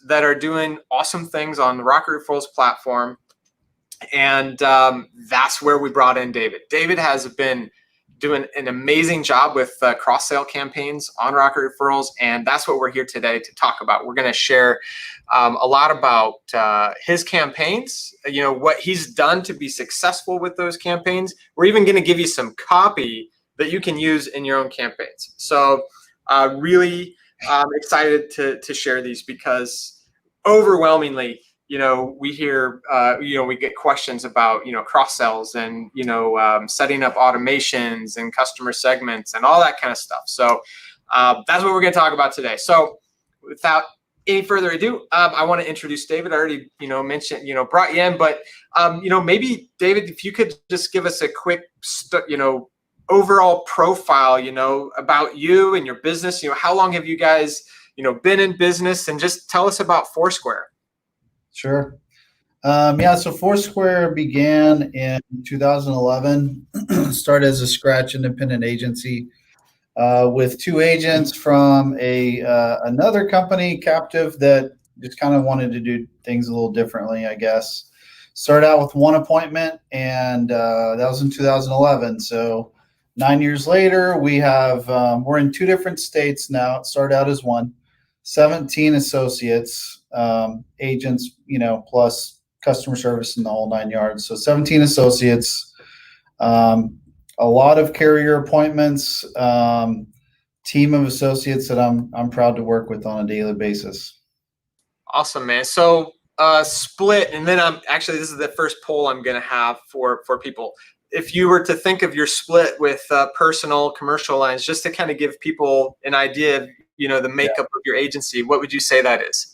that are doing awesome things on the Rocket Referrals platform. And that's where we brought in David. David has been doing an amazing job with cross-sale campaigns on Rocket Referrals, and that's what we're here today to talk about. We're going to share a lot about his campaigns, what he's done to be successful with those campaigns. We're even going to give you some copy that you can use in your own campaigns. So really excited to share these, because overwhelmingly, we hear, we get questions about, cross sells and, setting up automations and customer segments and all that kind of stuff. So that's what we're going to talk about today. So without any further ado, I want to introduce David. I already, mentioned, brought you in, but, maybe David, if you could just give us a quick, overall profile, about you and your business. How long have you guys, been in business, and just tell us about Foursquare. Sure. So Foursquare began in 2011, started as a scratch independent agency with two agents from another company, Captive, that just kind of wanted to do things a little differently, I guess. Started out with one appointment, and that was in 2011. So 9 years later, we're in two different states now. It started out as one, 17 associates. Agents, plus customer service in the whole 9 yards. So 17 associates, a lot of carrier appointments, team of associates that I'm proud to work with on a daily basis. Awesome, man. So split, and then this is the first poll I'm going to have for people. If you were to think of your split with personal, commercial lines, just to kind of give people an idea of, the makeup of your agency, what would you say that is?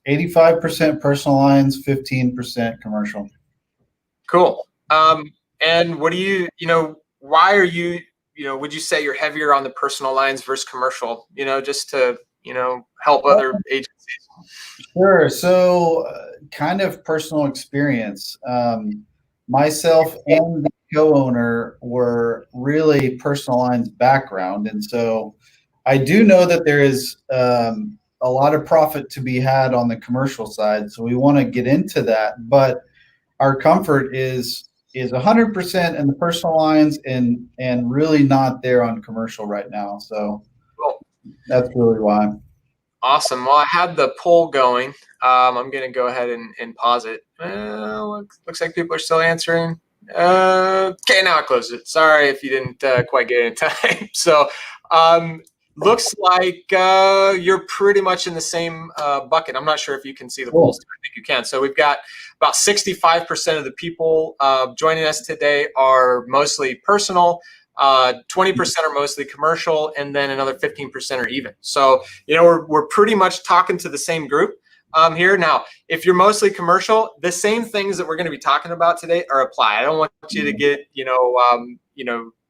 85% personal lines, 15% commercial. Cool. And what do you, why are you, would you say you're heavier on the personal lines versus commercial, just to, help other agencies? Sure. So kind of personal experience. Myself and the co-owner were really personal lines background. And so I do know that there is, a lot of profit to be had on the commercial side. So we want to get into that, but our comfort is 100% in the personal lines and really not there on commercial right now. So cool. That's really why. Awesome. Well, I had the poll going. I'm going to go ahead and pause it. Looks like people are still answering. Okay, now I closed it. Sorry if you didn't quite get it in time. So, looks like you're pretty much in the same bucket. I'm not sure if you can see the polls. I think you can. So we've got about 65% of the people joining us today are mostly personal, 20% are mostly commercial, and then another 15% are even. So, we're pretty much talking to the same group here. Now, if you're mostly commercial, the same things that we're going to be talking about today are apply. I don't want you to get,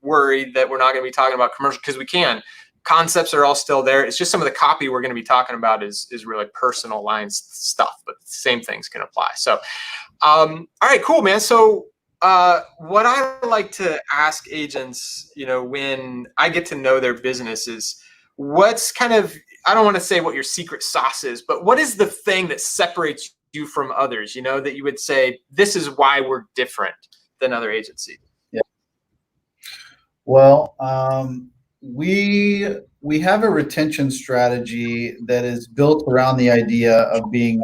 worried that we're not going to be talking about commercial, because we can. Concepts are all still there. It's just some of the copy we're going to be talking about is really personal lines stuff, but the same things can apply. So, all right, cool, man. So what I like to ask agents, when I get to know their business is what's kind of, I don't want to say what your secret sauce is, but what is the thing that separates you from others, that you would say, this is why we're different than other agencies? Yeah. Well, we have a retention strategy that is built around the idea of being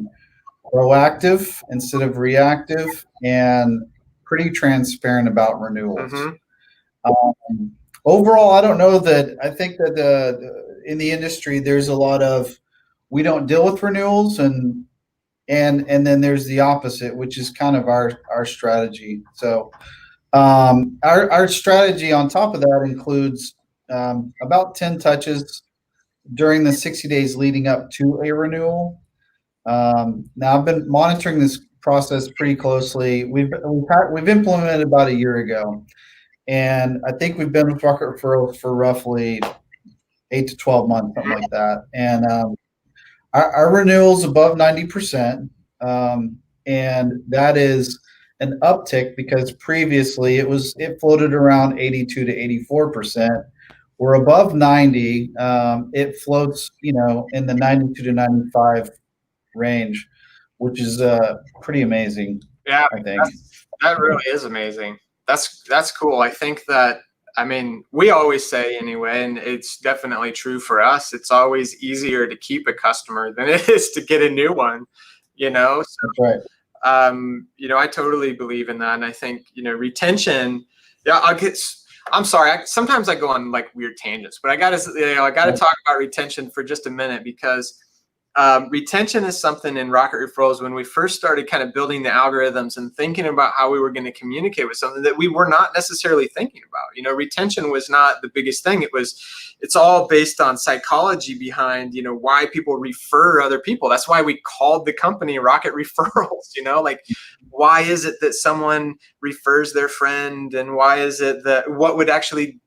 proactive instead of reactive and pretty transparent about renewals. Mm-hmm. Overall, I don't know that I think that in the industry there's a lot of we don't deal with renewals and then there's the opposite, which is kind of our strategy. So our strategy on top of that includes about 10 touches during the 60 days leading up to a renewal. Now I've been monitoring this process pretty closely. We've implemented about a year ago, and I think we've been with Rocket Referrals for roughly 8 to 12 months, something like that. And our renewals above 90%, and that is an uptick because previously it floated around 82 to 84%. We're above 90. It floats, in the 92 to 95 range, which is pretty amazing, Yeah, I think. that really is amazing. That's cool. I think that, I mean, we always say anyway, and it's definitely true for us, it's always easier to keep a customer than it is to get a new one, you know? So, That's right. I totally believe in that. And I think, retention, yeah, I'm sorry. Sometimes I go on like weird tangents, but I gotta talk about retention for just a minute, because retention is something in Rocket Referrals, when we first started kind of building the algorithms and thinking about how we were going to communicate with something that we were not necessarily thinking about. Retention was not the biggest thing. It's all based on psychology behind, why people refer other people. That's why we called the company Rocket Referrals, like, why is it that someone refers their friend, and why is it that, what would actually,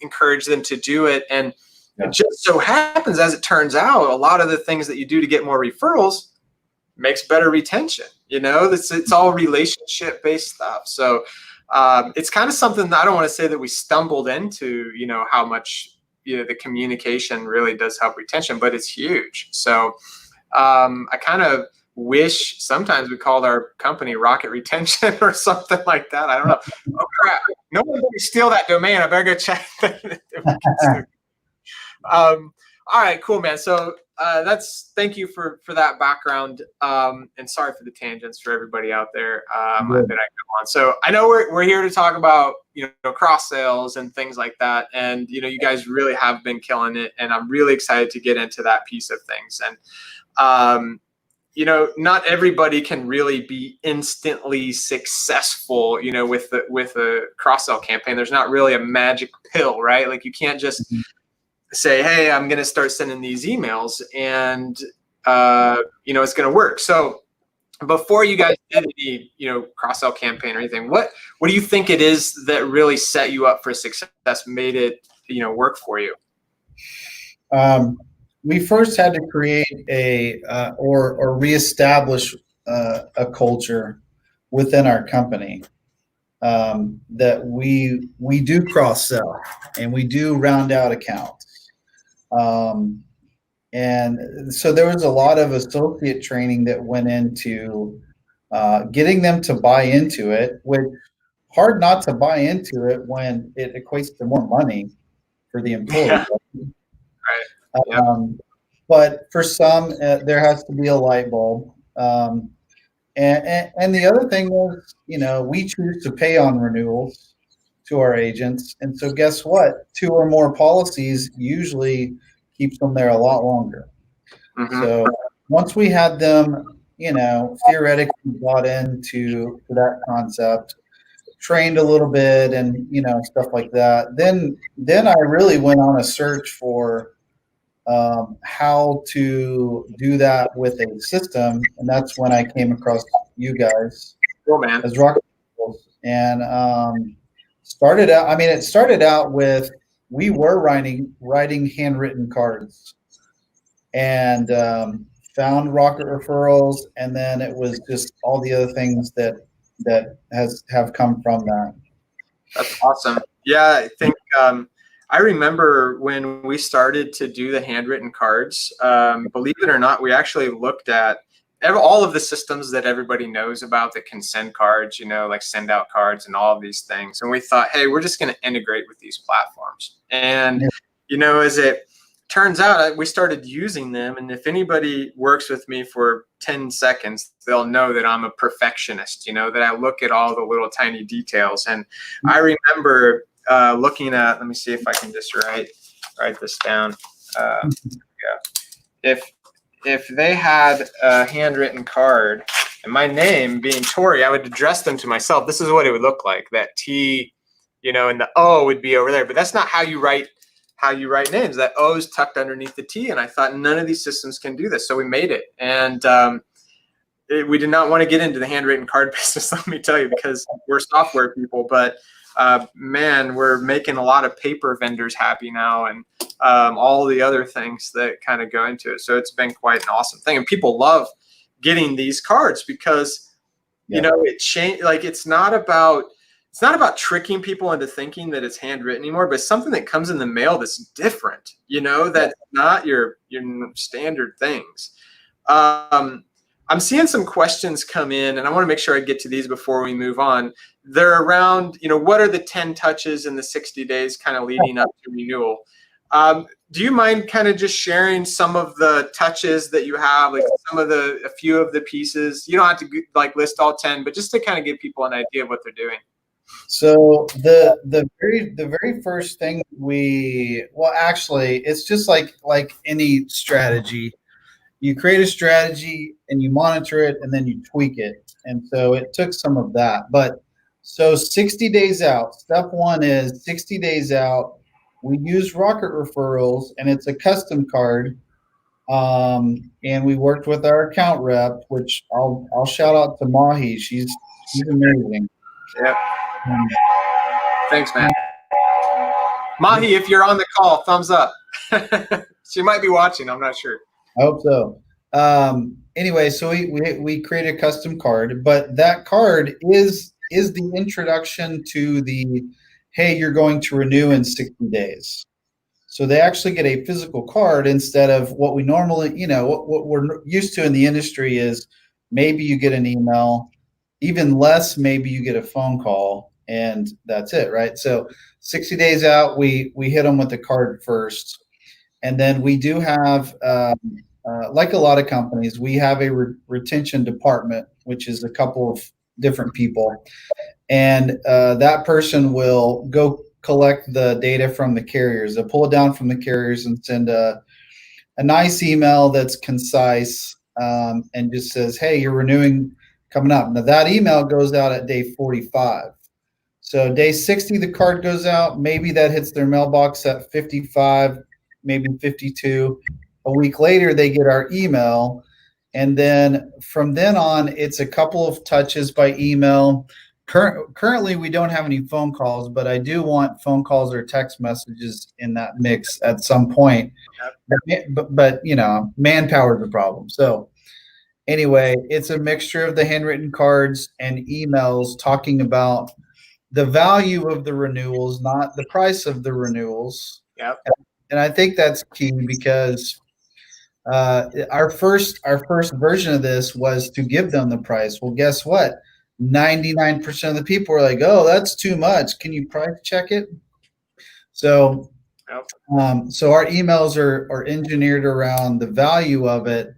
encourage them to do it? And it just so happens, as it turns out, a lot of the things that you do to get more referrals makes better retention. It's all relationship based stuff. So it's kind of something that I don't want to say that we stumbled into, how much, the communication really does help retention, but it's huge. So I kind of wish sometimes we called our company Rocket Retention or something like that. I don't know. Oh crap. No one can steal that domain. I better go check. All right, cool, man. So thank you for that background, and sorry for the tangents for everybody out there that I go on. So I know we're here to talk about cross sales and things like that, and you guys really have been killing it, and I'm really excited to get into that piece of things. And not everybody can really be instantly successful, with a cross sell campaign. There's not really a magic pill, right? Like, you can't just say, hey, I'm going to start sending these emails and, it's going to work. So before you guys did any, cross-sell campaign or anything, what do you think it is that really set you up for success, made it, work for you? We first had to create or reestablish a culture within our company, that we do cross-sell and we do round out accounts. And so there was a lot of associate training that went into getting them to buy into it. Which, hard not to buy into it when it equates to more money for the employee. Yeah. Right. Yep. But for some, there has to be a light bulb. And the other thing is, we choose to pay on renewals to our agents. And so guess what? 2 or more policies usually keeps them there a lot longer. Mm-hmm. So once we had them, theoretically bought into that concept, trained a little bit and, stuff like that, then I really went on a search for how to do that with a system. And that's when I came across you guys. Cool, man. As Rocket Referrals. And it started out with, we were writing handwritten cards, and found Rocket Referrals, and then it was just all the other things that have come from that. That's awesome. Yeah, I think I remember when we started to do the handwritten cards, believe it or not, we actually looked at all of the systems that everybody knows about that can send cards, like send out cards and all of these things. And we thought, hey, we're just going to integrate with these platforms. And, as it turns out, we started using them. And if anybody works with me for 10 seconds, they'll know that I'm a perfectionist, that I look at all the little tiny details. And I remember looking at, let me see if I can just write this down. If they had a handwritten card and my name being Tori, I would address them to myself. This is what it would look like. That T, and the O would be over there. But that's not how you write names. That O is tucked underneath the T. And I thought none of these systems can do this. So we made it. And we did not want to get into the handwritten card business, let me tell you, because we're software people. But man, we're making a lot of paper vendors happy now, and all the other things that kind of go into it. So it's been quite an awesome thing, and people love getting these cards because it changed. Like, it's not about tricking people into thinking that it's handwritten anymore, but it's something that comes in the mail that's different. That's not your standard things. I'm seeing some questions come in, and I want to make sure I get to these before we move on. They're around, what are the 10 touches in the 60 days kind of leading up to renewal? Do you mind kind of just sharing some of the touches that you have, like a few of the pieces? You don't have to like list all 10, but just to kind of give people an idea of what they're doing. So the very first thing actually, it's just like any strategy. You create a strategy and you monitor it and then you tweak it. And so it took some of that. But so 60 days out, step one is 60 days out. We use Rocket Referrals, and it's a custom card. And we worked with our account rep, which I'll shout out to Mahi. She's amazing. Yep. Thanks, man. Mahi, if you're on the call, thumbs up. She might be watching. I'm not sure. I hope so. Anyway, so we create a custom card, but that card is the introduction to the, hey, you're going to renew in 60 days. So they actually get a physical card instead of what we normally, what we're used to in the industry is maybe you get an email, even less, maybe you get a phone call, and that's it, right? So 60 days out, we hit them with the card first. And then we do have, like a lot of companies, we have a retention department, which is a couple of different people. And that person will go collect the data from the carriers. They'll pull it down from the carriers and send a nice email that's concise, and just says, hey, you're renewing coming up. Now that email goes out at day 45. So day 60, the card goes out. Maybe that hits their mailbox at 55, maybe 52. A week later, they get our email. And then from then on, it's a couple of touches by email. Currently, we don't have any phone calls, but I do want phone calls or text messages in that mix at some point. But manpower is a problem. So anyway, it's a mixture of the handwritten cards and emails talking about the value of the renewals, not the price of the renewals. Yep. And I think that's key because our first version of this was to give them the price. Well, guess what? 99% of the people were like, "Oh, that's too much. Can you price check it?" So, so our emails are engineered around the value of it,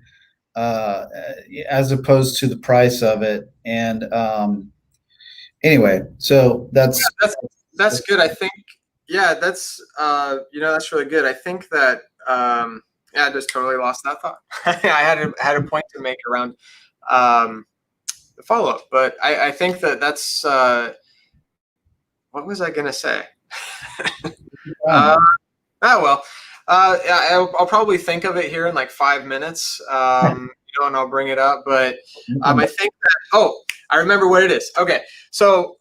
as opposed to the price of it. And anyway, so that's good. I think, that's that's really good. I think that I just totally lost that thought. I had a point to make around the follow-up, but I think that's what was I gonna say? I'll probably think of it here in like 5 minutes, and I'll bring it up. But I think that, I remember what it is. Okay, so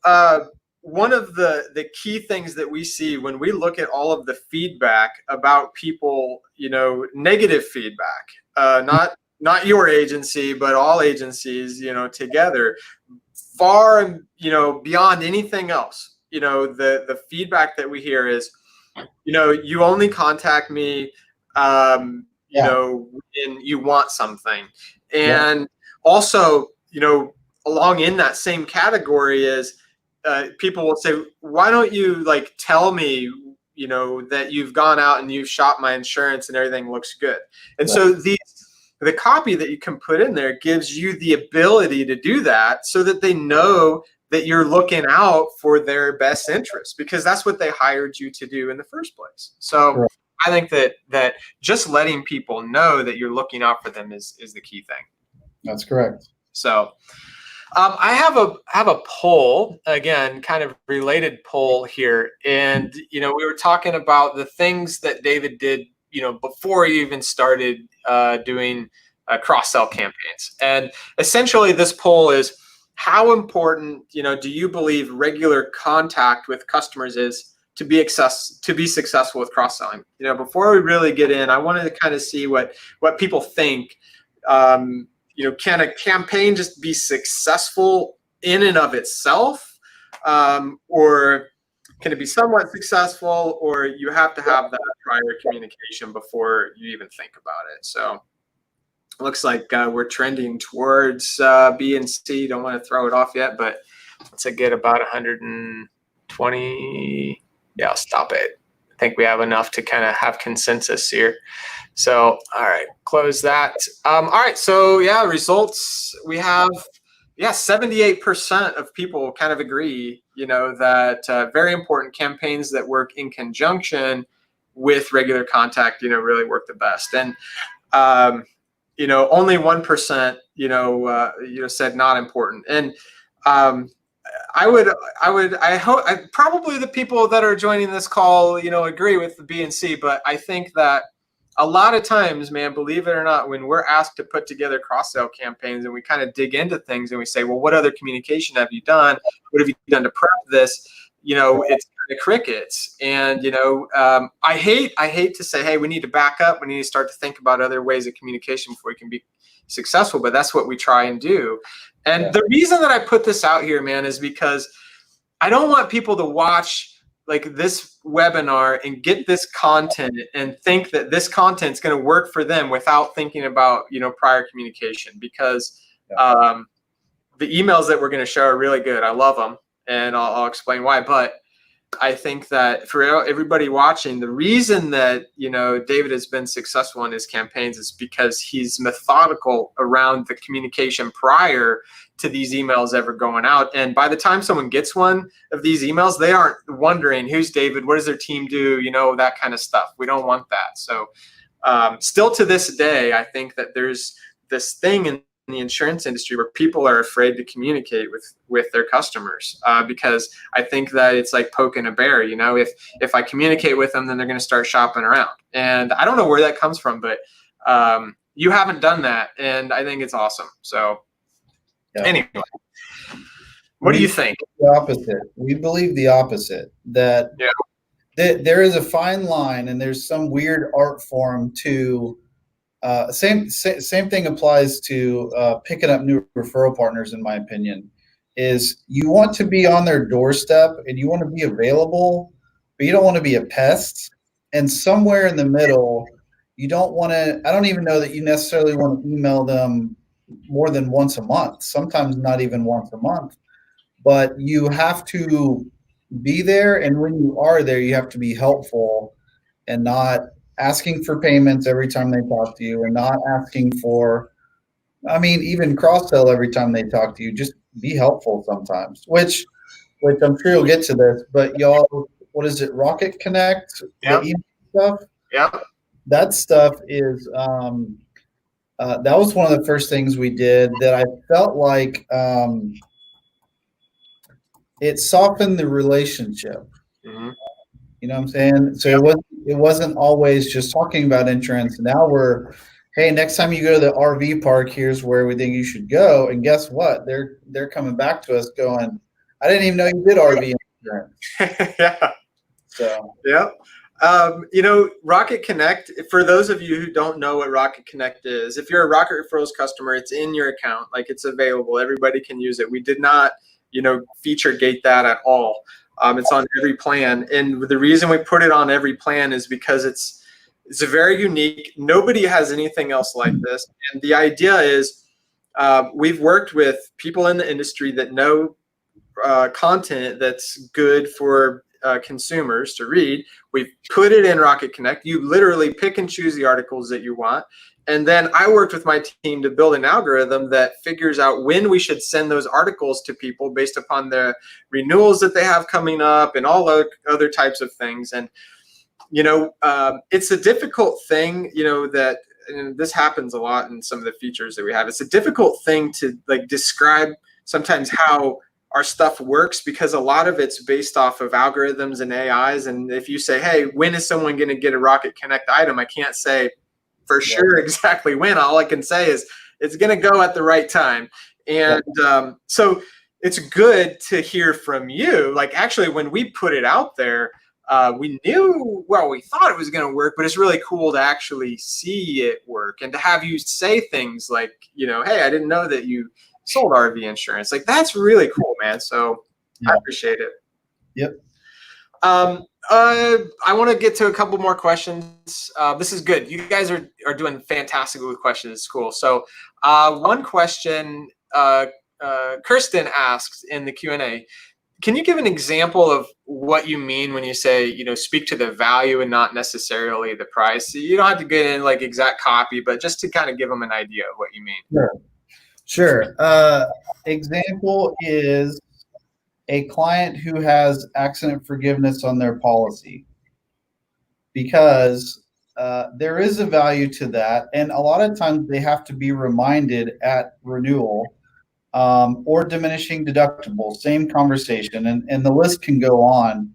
one of the key things that we see when we look at all of the feedback about people, negative feedback, not your agency, but all agencies, together, far, beyond anything else, the feedback that we hear is, you only contact me, when you want something. And also, along in that same category is, people will say, why don't you tell me, that you've gone out and you've shopped my insurance and everything looks good. And so the copy that you can put in there gives you the ability to do that so that they know that you're looking out for their best interest, because that's what they hired you to do in the first place. So I think that just letting people know that you're looking out for them is the key thing. That's correct. So I have a poll, again, kind of related poll here. And, we were talking about the things that David did, before he even started doing cross-sell campaigns. And essentially this poll is, how important, do you believe regular contact with customers is to be successful with cross-selling? Before we really get in, I wanted to kind of see what people think. Can a campaign just be successful in and of itself? Or can it be somewhat successful, or you have to have that prior communication before you even think about it? So Looks like we're trending towards B and C. Don't want to throw it off yet, but once I get about 120, yeah, I'll stop it. I think we have enough to kind of have consensus here. So, all right, close that. All right, so yeah, results we have. Yeah, 78% of people kind of agree, that very important campaigns that work in conjunction with regular contact, really work the best. And only 1%, said not important. And I hope probably the people that are joining this call, agree with the B and C, but I think that a lot of times, man, believe it or not, when we're asked to put together cross-sell campaigns and we kind of dig into things and we say, well, what other communication have you done? What have you done to prep this? It's kind of crickets. And, I hate to say, hey, we need to back up. We need to start to think about other ways of communication before we can be successful. But that's what we try and do. And the reason that I put this out here, man, is because I don't want people to watch like this webinar and get this content and think that this content is going to work for them without thinking about, prior communication, because the emails that we're going to show are really good. I love them, and I'll explain why. But I think that for everybody watching, the reason that, David has been successful in his campaigns is because he's methodical around the communication prior to these emails ever going out. And by the time someone gets one of these emails, they aren't wondering who's David, what does their team do, that kind of stuff. We don't want that. So still to this day, I think that there's this thing in the insurance industry where people are afraid to communicate with their customers because I think that it's like poking a bear. If I communicate with them, then they're going to start shopping around. And I don't know where that comes from, but you haven't done that, and I think it's awesome. So anyway, what do you think? The opposite. We believe the opposite, that there is a fine line and there's some weird art form to same thing applies to picking up new referral partners, in my opinion. Is you want to be on their doorstep and you want to be available, but you don't want to be a pest. And somewhere in the middle, you don't want to, I don't even know that you necessarily want to email them more than once a month, sometimes not even once a month, but you have to be there. And when you are there, you have to be helpful and not asking for payments every time they talk to you, and not asking for, even cross-sell every time they talk to you. Just be helpful sometimes, which I'm sure you'll get to this, but y'all, what is it? Rocket Connect, the email stuff? Yeah. That stuff is, that was one of the first things we did that I felt like it softened the relationship. Mm-hmm. You know what I'm saying? So it wasn't always just talking about insurance. Now we're, hey, next time you go to the RV park, here's where we think you should go. And guess what? They're coming back to us going, I didn't even know you did RV insurance. Yeah. So yeah. Rocket Connect, for those of you who don't know what Rocket Connect is, if you're a Rocket Referrals customer, it's in your account, like it's available. Everybody can use it. We did not, feature gate that at all. It's on every plan. And the reason we put it on every plan is because it's a very unique. Nobody has anything else like this. And the idea is we've worked with people in the industry that know content that's good for consumers to read. We've put it in Rocket Connect. You literally pick and choose the articles that you want. And then I worked with my team to build an algorithm that figures out when we should send those articles to people based upon the renewals that they have coming up and all other types of things. And, it's a difficult thing, that, and this happens a lot in some of the features that we have. It's a difficult thing to describe sometimes how our stuff works, because a lot of it's based off of algorithms and AIs. And if you say, hey, when is someone going to get a Rocket Connect item? I can't say for sure exactly when. All I can say is it's going to go at the right time. And so it's good to hear from you. Actually, when we put it out there, we knew, we thought it was going to work, but it's really cool to actually see it work and to have you say things like, hey, I didn't know that you sold RV insurance. That's really cool, man. So I appreciate it. Yep. I want to get to a couple more questions. This is good. You guys are doing fantastic with questions. It's cool. So one question Kirsten asked in the Q&A, can you give an example of what you mean when you say, speak to the value and not necessarily the price? You don't have to get in like exact copy, but just to kind of give them an idea of what you mean. Sure. Example is a client who has accident forgiveness on their policy, because there is a value to that. And a lot of times they have to be reminded at renewal, or diminishing deductible, same conversation. And the list can go on.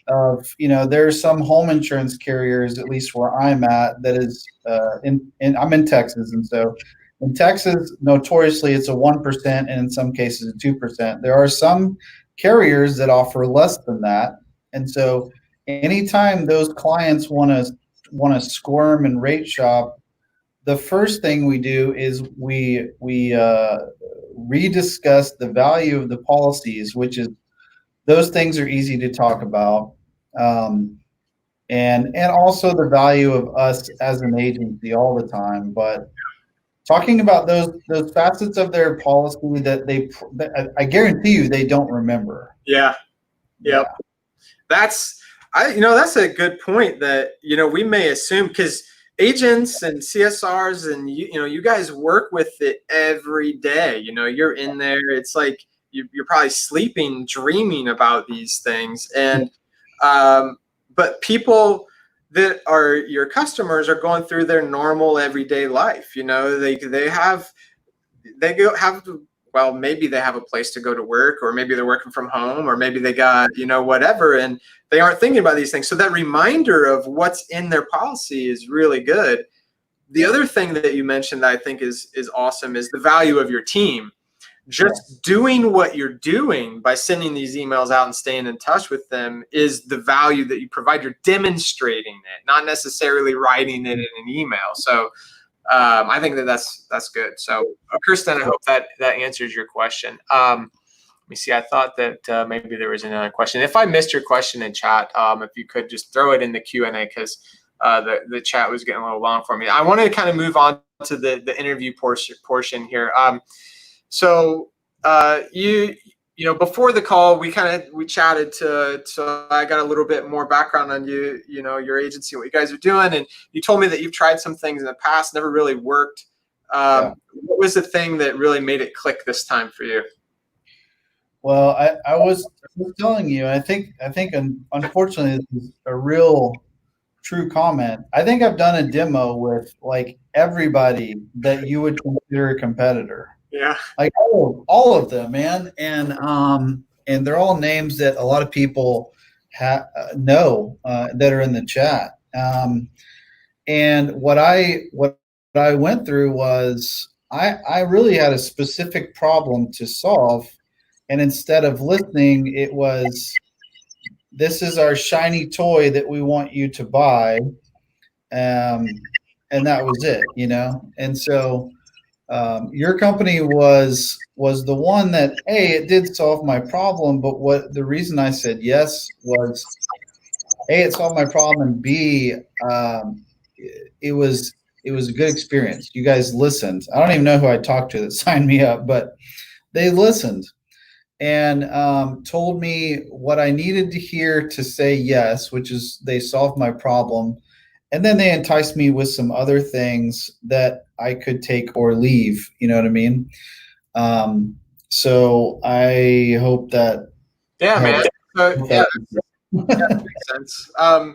There's some home insurance carriers, at least where I'm at, that is I'm in Texas. And so in Texas, notoriously, it's a 1%, and in some cases a 2%. There are some carriers that offer less than that. And so anytime those clients want to squirm and rate shop, the first thing we do is we rediscuss the value of the policies, which is, those things are easy to talk about, and also the value of us as an agency all the time. But talking about those facets of their policy that I guarantee you they don't remember. Yeah. That's a good point that, we may assume, because agents and CSRs and you guys work with it every day. You're in there. It's like you're probably sleeping, dreaming about these things. And but people that are your customers are going through their normal everyday life. Well, maybe they have a place to go to work, or maybe they're working from home, or maybe they got, whatever, and they aren't thinking about these things. So that reminder of what's in their policy is really good. The other thing that you mentioned that I think is awesome is the value of your team. Just doing what you're doing by sending these emails out and staying in touch with them is the value that you provide. You're demonstrating it, not necessarily writing it in an email. So I think that's good. So Kirsten, I hope that answers your question. Let me see. I thought that maybe there was another question. If I missed your question in chat, if you could just throw it in the Q&A, because the chat was getting a little long for me. I wanted to kind of move on to the interview portion here. So before the call, we chatted so I got a little bit more background on you, your agency, what you guys are doing. And you told me that you've tried some things in the past, never really worked. What was the thing that really made it click this time for you? Well, I was telling you, I think unfortunately this is a real true comment. I think I've done a demo with like everybody that you would consider a competitor. Yeah. Like all of them, man. And they're all names that a lot of people know that are in the chat. And what I went through was I really had a specific problem to solve. And instead of listening, it was, this is our shiny toy that we want you to buy. And that was it, And so your company was the one that, A, it did solve my problem, but what the reason I said yes was, A, it solved my problem, and B, it was a good experience. You guys listened. I don't even know who I talked to that signed me up, but they listened and told me what I needed to hear to say yes, which is they solved my problem. And then they enticed me with some other things that I could take or leave. You know what I mean? So I hope that. Yeah, man. That makes sense. I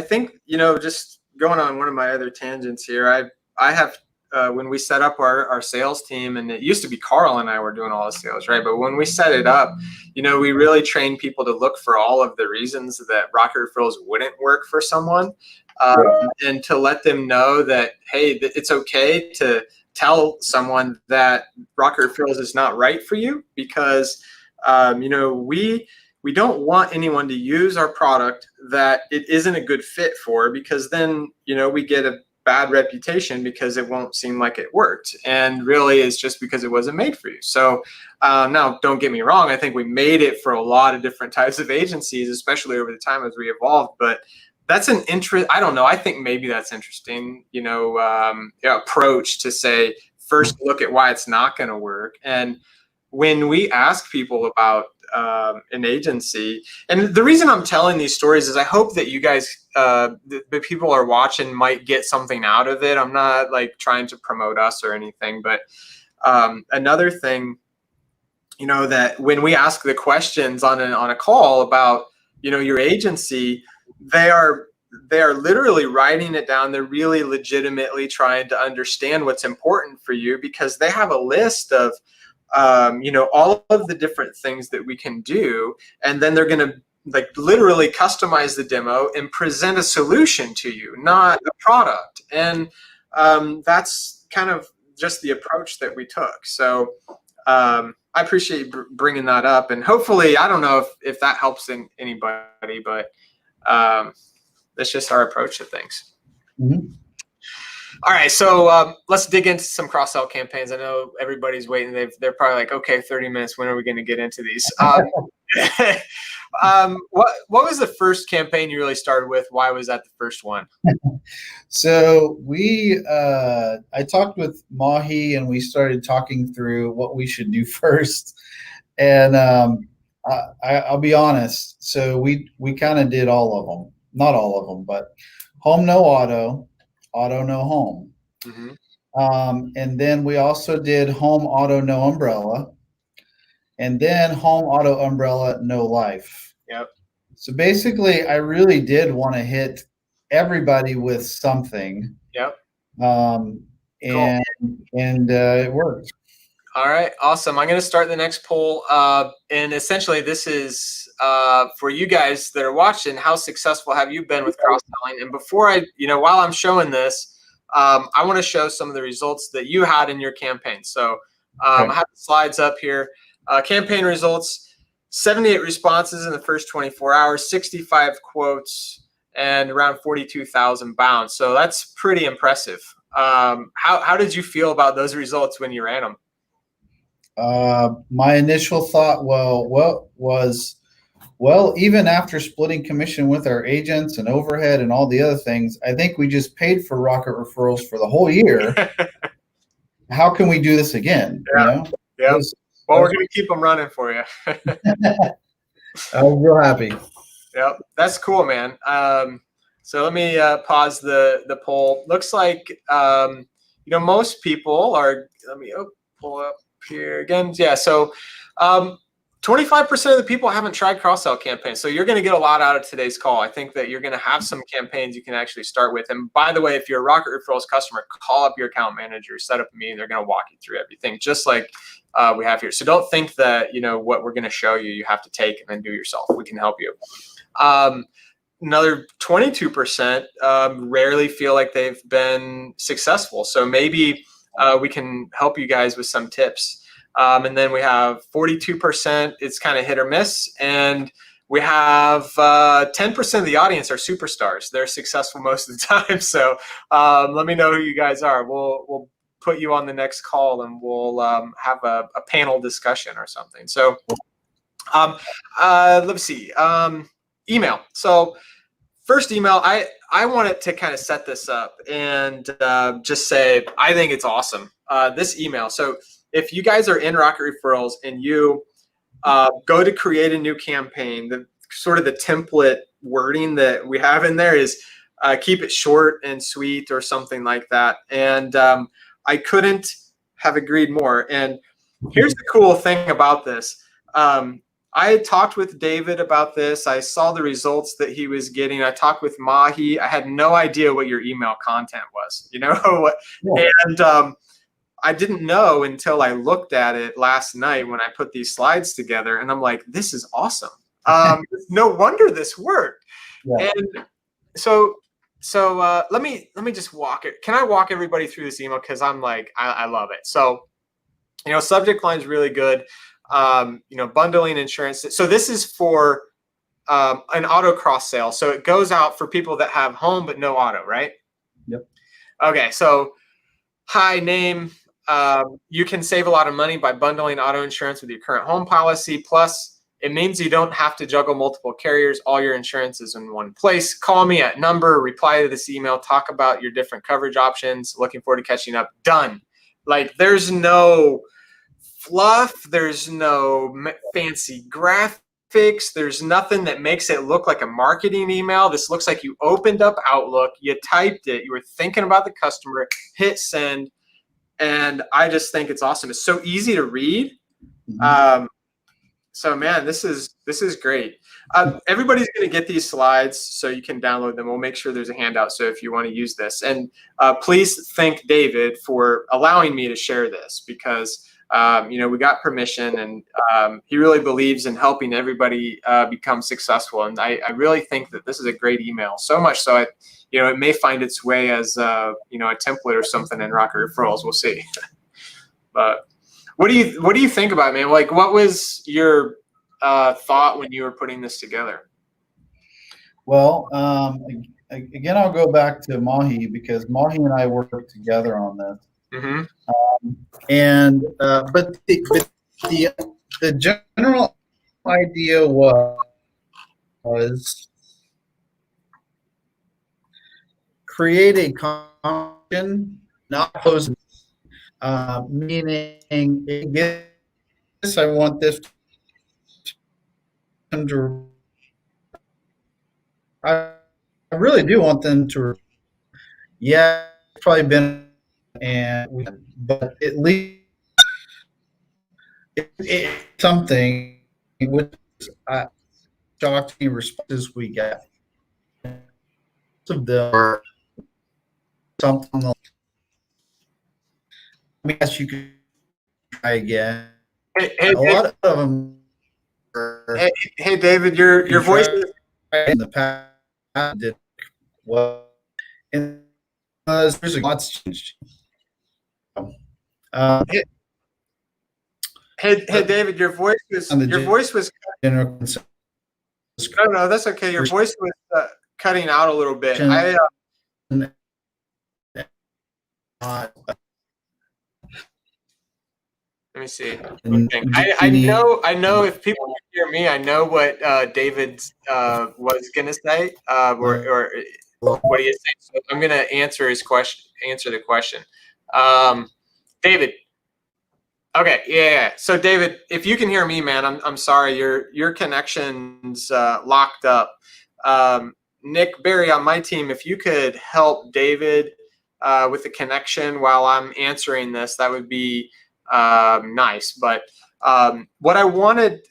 think, just going on one of my other tangents here, I have, when we set up our sales team, and it used to be Carl and I were doing all the sales, right? But when we set it up, we really train people to look for all of the reasons that Rocket Referrals wouldn't work for someone. And to let them know that, hey, it's okay to tell someone that Rocket Referrals is not right for you, because, we don't want anyone to use our product that it isn't a good fit for, because then, we get a bad reputation because it won't seem like it worked. And really it's just because it wasn't made for you. So now don't get me wrong. I think we made it for a lot of different types of agencies, especially over the time as we evolved, but that's an interest. I don't know. I think maybe that's interesting, approach to say, first look at why it's not going to work. And when we ask people about an agency, and the reason I'm telling these stories is I hope that you guys, the people are watching, might get something out of it. I'm not like trying to promote us or anything, but another thing, that when we ask the questions on a call about, your agency, they are literally writing it down. They're really legitimately trying to understand what's important for you, because they have a list of all of the different things that we can do, and then they're going to like literally customize the demo and present a solution to you, not a product. And that's kind of just the approach that we took. So I appreciate you bringing that up, and hopefully, I don't know if that helps anybody, but that's just our approach to things. Mm-hmm. All right, so let's dig into some cross-sell campaigns. I know everybody's waiting. They're probably like, okay, 30 minutes. When are we going to get into these? What was the first campaign you really started with? Why was that the first one? So I talked with Mahi, and we started talking through what we should do first. And I'll be honest. So we kind of did all of them, not all of them, but home, no auto, auto, no home. Mm-hmm. And then we also did home, auto, no umbrella, and then home, auto, umbrella, no life. Yep. So basically, I really did want to hit everybody with something. Yep. And it worked. All right, awesome. I'm going to start the next poll, and essentially this is for you guys that are watching. How successful have you been with cross-selling? And before while I'm showing this, I want to show some of the results that you had in your campaign. So I have the slides up here. Campaign results: 78 responses in the first 24 hours, 65 quotes, and around 42,000 bounds. So that's pretty impressive. How did you feel about those results when you ran them? My initial thought, even after splitting commission with our agents and overhead and all the other things, I think we just paid for Rocket Referrals for the whole year. How can we do this again? Yeah. Yeah. Well, we're going to keep them running for you. I was real happy. Yep. That's cool, man. So let me pause the poll. Looks like, most people are, let me pull up here again. Yeah. So 25% of the people haven't tried cross-sell campaigns. So you're going to get a lot out of today's call. I think that you're going to have some campaigns you can actually start with. And by the way, if you're a Rocket Referrals customer, call up your account manager, set up a meeting. They're going to walk you through everything, just like we have here. So don't think that, what we're going to show you, you have to take and then do yourself. We can help you. Another 22% rarely feel like they've been successful. So maybe we can help you guys with some tips. And then we have 42%, it's kind of hit or miss. And we have 10% of the audience are superstars. They're successful most of the time. So let me know who you guys are. We'll put you on the next call, and we'll have a panel discussion or something. So let's see. Email. So first email, I wanted to kind of set this up and just say, I think it's awesome. This email. So if you guys are in Rocket Referrals and you go to create a new campaign, the sort of the template wording that we have in there is keep it short and sweet or something like that. And I couldn't have agreed more. And here's the cool thing about this. I had talked with David about this. I saw the results that he was getting. I talked with Mahi. I had no idea what your email content was, Yeah. And I didn't know until I looked at it last night when I put these slides together, and I'm like, this is awesome. No wonder this worked. Yeah. And so let me just walk it. Can I walk everybody through this email? Because I'm like, I love it. So, subject line is really good. Bundling insurance. So this is for an auto cross sale. So it goes out for people that have home but no auto, right? Yep. Okay, so hi, name. You can save a lot of money by bundling auto insurance with your current home policy. Plus, it means you don't have to juggle multiple carriers. All your insurance is in one place. Call me at number, reply to this email, talk about your different coverage options. Looking forward to catching up. Done. Like, there's no fluff. There's no fancy graphics. There's nothing that makes it look like a marketing email. This looks like you opened up Outlook, you typed it, you were thinking about the customer, hit send, and I just think it's awesome. It's so easy to read. So man, this is great. Everybody's going to get these slides, so you can download them. We'll make sure there's a handout, so if you want to use this. And please thank David for allowing me to share this, because we got permission, and he really believes in helping everybody become successful. And I really think that this is a great email. So much so, it may find its way as a template or something in Rocket Referrals. We'll see. But what do you think about it, man? Like, what was your thought when you were putting this together? Well, again, I'll go back to Mahi, because Mahi and I worked together on this. Mm-hmm. But the general idea was create a conversation, not close. Meaning, I want this to. I really do want them to. Yeah, it's probably been, but at least it's something with shocking responses we get. Of them are something. I guess you could try again. A lot of them. Hey, David, your voice in the past did well, and there's a lot's changed. Hey, David, your voice was general. No, that's okay. Your voice was cutting out a little bit. Let me see. I know if people can hear me, I know what David was gonna say, or what he is saying. So I'm gonna answer his question. Answer the question, David. Okay, yeah. So David, if you can hear me, man, I'm sorry, your connection's locked up. Nick Barry on my team, if you could help David with the connection while I'm answering this, that would be nice. But what I wanted,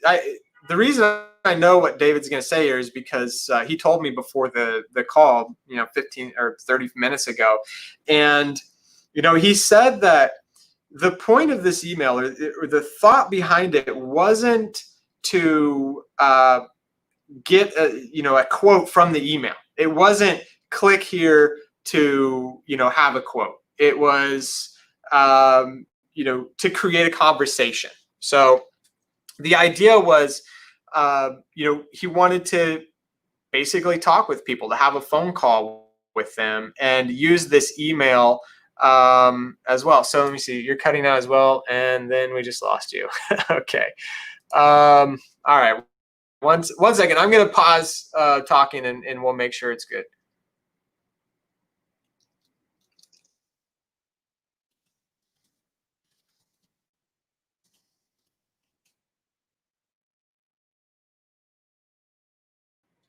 the reason I know what David's going to say here is because he told me before the call, 15 or 30 minutes ago, and he said that the point of this email, or the thought behind it, wasn't to get a quote from the email. It wasn't click here to have a quote. It was to create a conversation. So the idea was he wanted to basically talk with people, to have a phone call with them, and use this email as well. So let me see, you're cutting out as well, and then we just lost you. Okay. All right. One second. I'm going to pause talking, and we'll make sure it's good.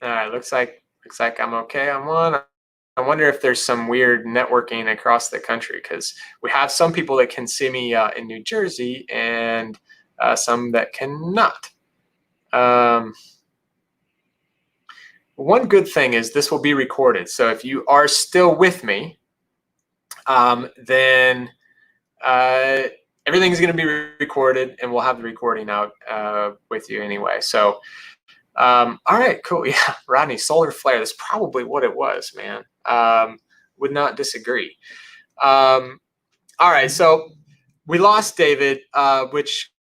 All right. Looks like I'm okay on one. I wonder if there's some weird networking across the country, because we have some people that can see me in New Jersey, and some that cannot. One good thing is this will be recorded. So if you are still with me, then everything's going to be recorded, and we'll have the recording out with you anyway. So, all right, cool. Yeah, Rodney, solar flare. That's probably what it was, man. Would not disagree. All right, so we lost David, which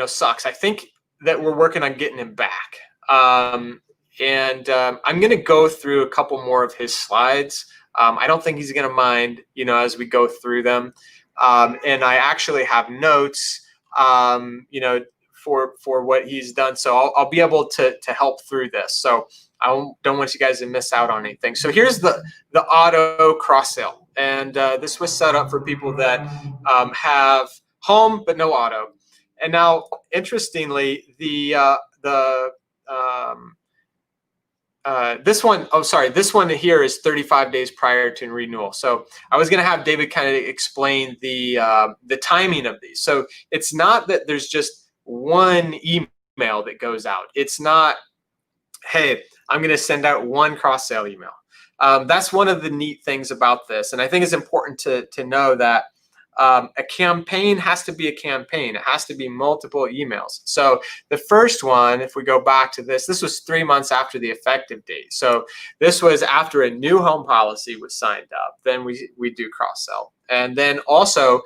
sucks. I think that we're working on getting him back. And I'm going to go through a couple more of his slides I don't think he's going to mind, as we go through them. And I actually have notes, for what he's done. So I'll be able to help through this. So I don't want you guys to miss out on anything. So here's the auto cross sale. And this was set up for people that have home but no auto. And now, interestingly, this one here is 35 days prior to renewal. So I was going to have David kind of explain the timing of these. So it's not that there's just one email that goes out. It's not, hey, I'm going to send out one cross-sale email. That's one of the neat things about this. And I think it's important to know that a campaign has to be a campaign. It has to be multiple emails. So the first one, if we go back to this was 3 months after the effective date. So this was after a new home policy was signed up. Then we do cross-sell. And then also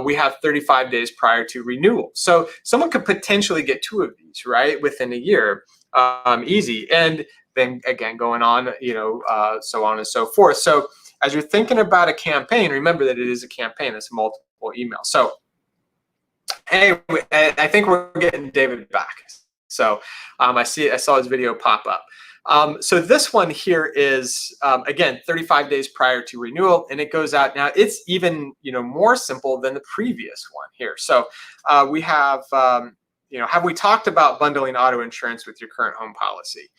we have 35 days prior to renewal. So someone could potentially get 2 of these, right, within a year, easy. And then again, going on, so on and so forth. So as you're thinking about a campaign, remember that it is a campaign. It's multiple emails. So, hey, I think we're getting David back. So I saw his video pop up. So this one here is, again, 35 days prior to renewal, and it goes out. Now, it's even, more simple than the previous one here. So we have, have we talked about bundling auto insurance with your current home policy?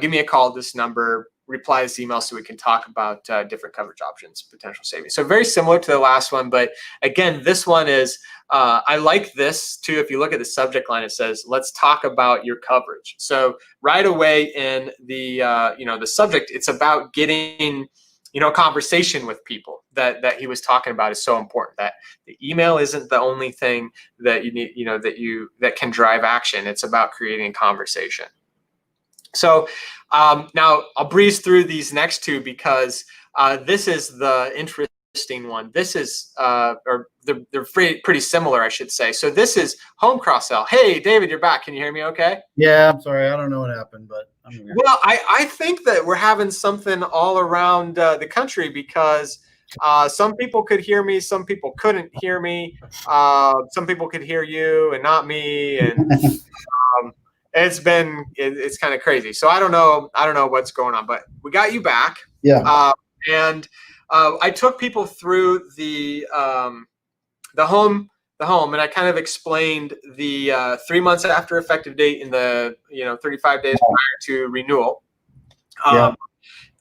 Give me a call at this number. Reply this email so we can talk about different coverage options, potential savings. So very similar to the last one, but again, this one is, I like this too. If you look at the subject line, it says, let's talk about your coverage. So right away in the, the subject, it's about getting, a conversation with people that he was talking about is so important, that the email isn't the only thing that you need, that can drive action. It's about creating conversation. So now I'll breeze through these next 2 because this is the interesting one. This is, or they're pretty similar, I should say. So this is home cross-sell. Hey, David, you're back. Can you hear me okay? Yeah, I'm sorry. I don't know what happened, but I'm here. Well, I think that we're having something all around the country because some people could hear me, some people couldn't hear me. Some people could hear you and not me. And it's kind of crazy. So I don't know what's going on, but we got you back. Yeah. And I took people through the home, and I kind of explained the 3 months after effective date and the 35 days prior to renewal.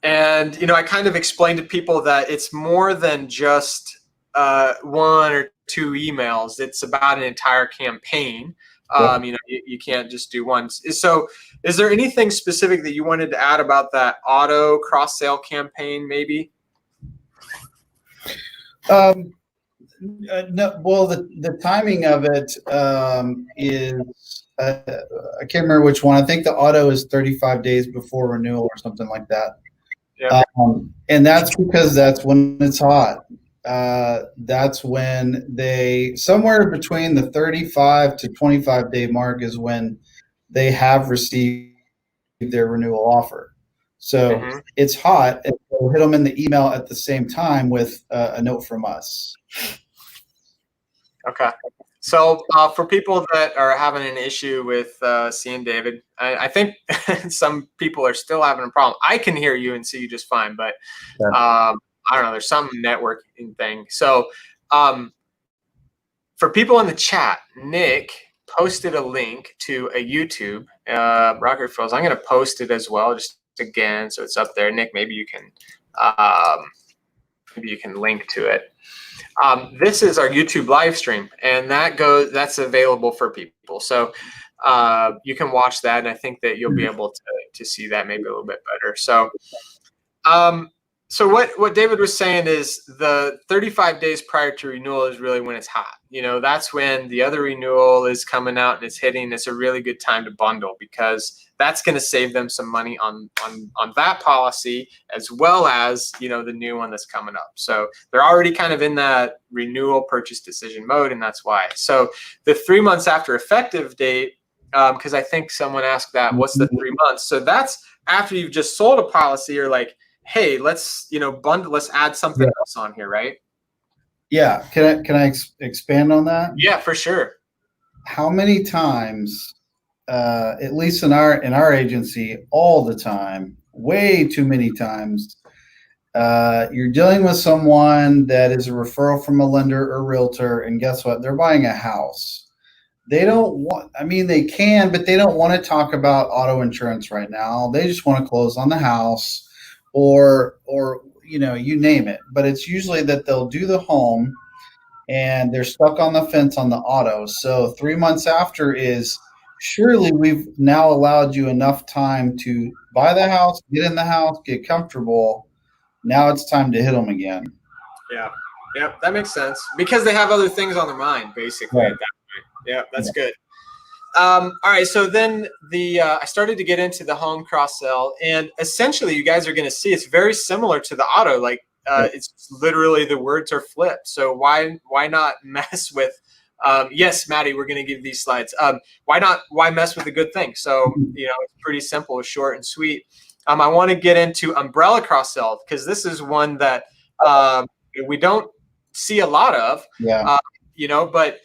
And I kind of explained to people that it's more than just 1 or 2 emails. It's about an entire campaign. You can't just do one. So is there anything specific that you wanted to add about that auto cross-sale campaign maybe? No, well, the timing of it is, I can't remember which one. I think the auto is 35 days before renewal or something like that. Yeah. And that's because that's when it's hot. That's when somewhere between the 35 to 25 day mark is when they have received their renewal offer. So it's hot, and we'll hit them in the email at the same time with a note from us. Okay. So for people that are having an issue with seeing David, I think some people are still having a problem. I can hear you and see you just fine, but I don't know, there's some networking thing. So for people in the chat, Nick posted a link to a YouTube, Rocket Referrals. I'm going to post it as well, just again, so it's up there. Nick, maybe you can link to it. This is our YouTube live stream, and that's available for people. So you can watch that, and I think that you'll be able to see that maybe a little bit better. So so what David was saying is the 35 days prior to renewal is really when it's hot. That's when the other renewal is coming out and it's hitting. It's a really good time to bundle because that's going to save them some money on that policy as well as, the new one that's coming up. So they're already kind of in that renewal purchase decision mode, and that's why. So the 3 months after effective date, because I think someone asked that, what's the 3 months? So that's after you've just sold a policy or like, hey, let's, bundle, let's add something else on here, right? Yeah. Can I expand on that? Yeah, for sure. How many times, at least in our agency, all the time, way too many times, you're dealing with someone that is a referral from a lender or realtor, and guess what? They're buying a house. They don't want, I mean, they can, but they don't want to talk about auto insurance right now. They just want to close on the house or you name it. But it's usually that they'll do the home and they're stuck on the fence on the auto. So 3 months after is surely we've now allowed you enough time to buy the house, get in the house, get comfortable. Now it's time to hit them again. Yeah. Yeah, that makes sense because they have other things on their mind, basically. Right. At that point. Yeah, that's good. All right, so then I started to get into the home cross sell, and essentially, you guys are going to see it's very similar to the auto. Like it's literally the words are flipped. So why not mess with? Yes, Maddie, we're going to give these slides. Why mess with a good thing? So it's pretty simple, short and sweet. I want to get into umbrella cross sell because this is one that we don't see a lot of. Yeah. But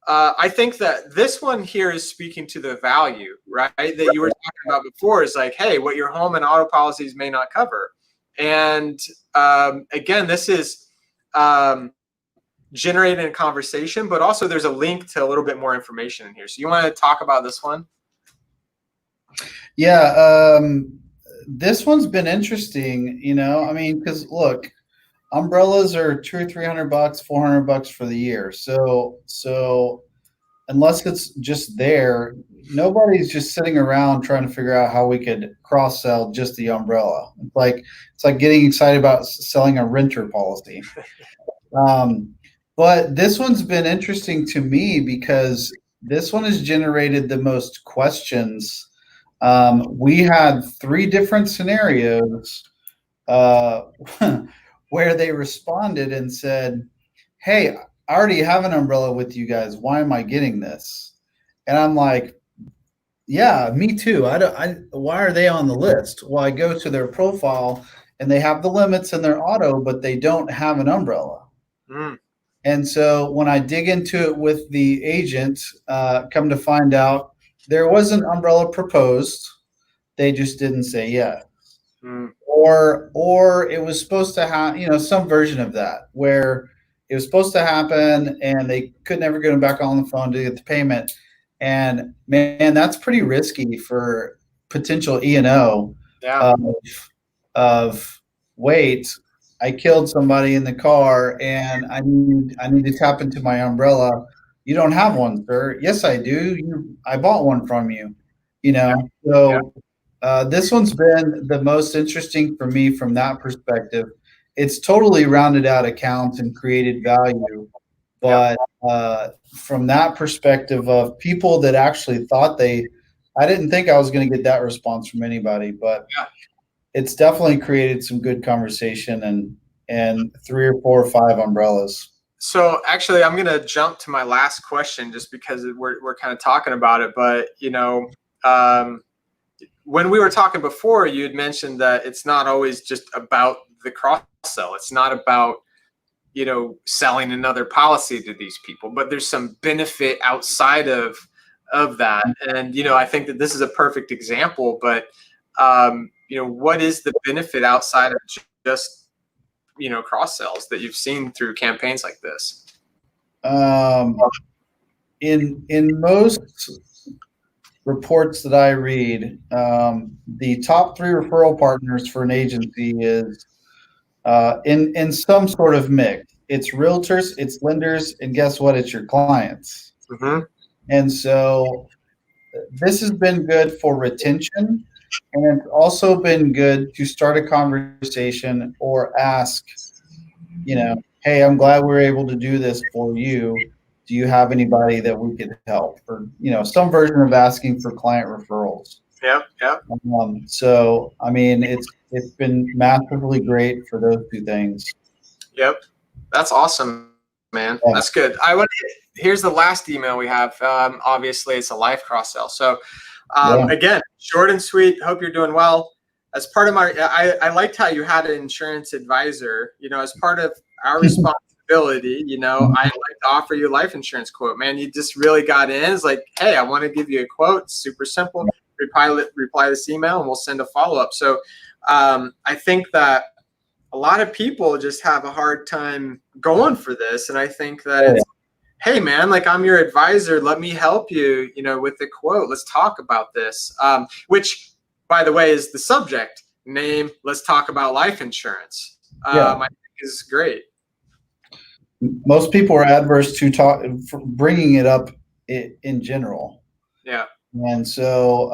I think that this one here is speaking to the value, right? That you were talking about before is like, hey, what your home and auto policies may not cover. And again, this is generating a conversation, but also there's a link to a little bit more information in here. So you want to talk about this one? Yeah. This one's been interesting, I mean, because look, umbrellas are $200 or $300, $400 for the year. So unless it's just there, nobody's just sitting around trying to figure out how we could cross sell just the umbrella. It's like getting excited about selling a renter policy. But this one's been interesting to me because this one has generated the most questions. We had 3 different scenarios uh, where they responded and said, "Hey, I already have an umbrella with you guys. Why am I getting this?" And I'm like, "Yeah, me too. Why are they on the list?" Well, I go to their profile and they have the limits in their auto, but they don't have an umbrella. Mm. And so when I dig into it with the agent, come to find out there was an umbrella proposed. They just didn't say yes. Mm. Or it was supposed to have, some version of that where it was supposed to happen and they could never get them back on the phone to get the payment. And man, that's pretty risky for potential E&O Yeah. of wait, I killed somebody in the car and I need to tap into my umbrella. You don't have one, sir. Yes, I do. I bought one from you. So this one's been the most interesting for me from that perspective. It's totally rounded out accounts and created value, but from that perspective of people that actually thought I didn't think I was going to get that response from anybody, but it's definitely created some good conversation and 3 or 4 or 5 umbrellas. So actually, I'm going to jump to my last question just because we're kind of talking about it. But when we were talking before, you had mentioned that it's not always just about the cross sell. It's not about selling another policy to these people, but there's some benefit outside of that. And I think that this is a perfect example. But what is the benefit outside of just cross sells that you've seen through campaigns like this? In most reports that I read, the top 3 referral partners for an agency is in some sort of mix. It's realtors, it's lenders, and guess what? It's your clients. Mm-hmm. And so this has been good for retention, and it's also been good to start a conversation or ask, hey, I'm glad we were able to do this for you. Do you have anybody that we could help? Or, some version of asking for client referrals. Yep. So, I mean, it's been massively great for those 2 things. Yep. That's awesome, man. Yeah. That's good. Here's the last email we have. Obviously, it's a life cross sell. So, again, short and sweet. Hope you're doing well. as part of my, I liked how you had an insurance advisor, as part of our responsibility, I like to offer you a life insurance quote, man. You just really got in. It's like, hey, I want to give you a quote. It's super simple. Reply this email and we'll send a follow-up. So I think that a lot of people just have a hard time going for this. And I think that it's, hey man, like I'm your advisor. Let me help you, with the quote. Let's talk about this. Which, by the way, is the subject name. Let's talk about life insurance. I think is great. Most people are adverse to bringing it up in general. Yeah. And so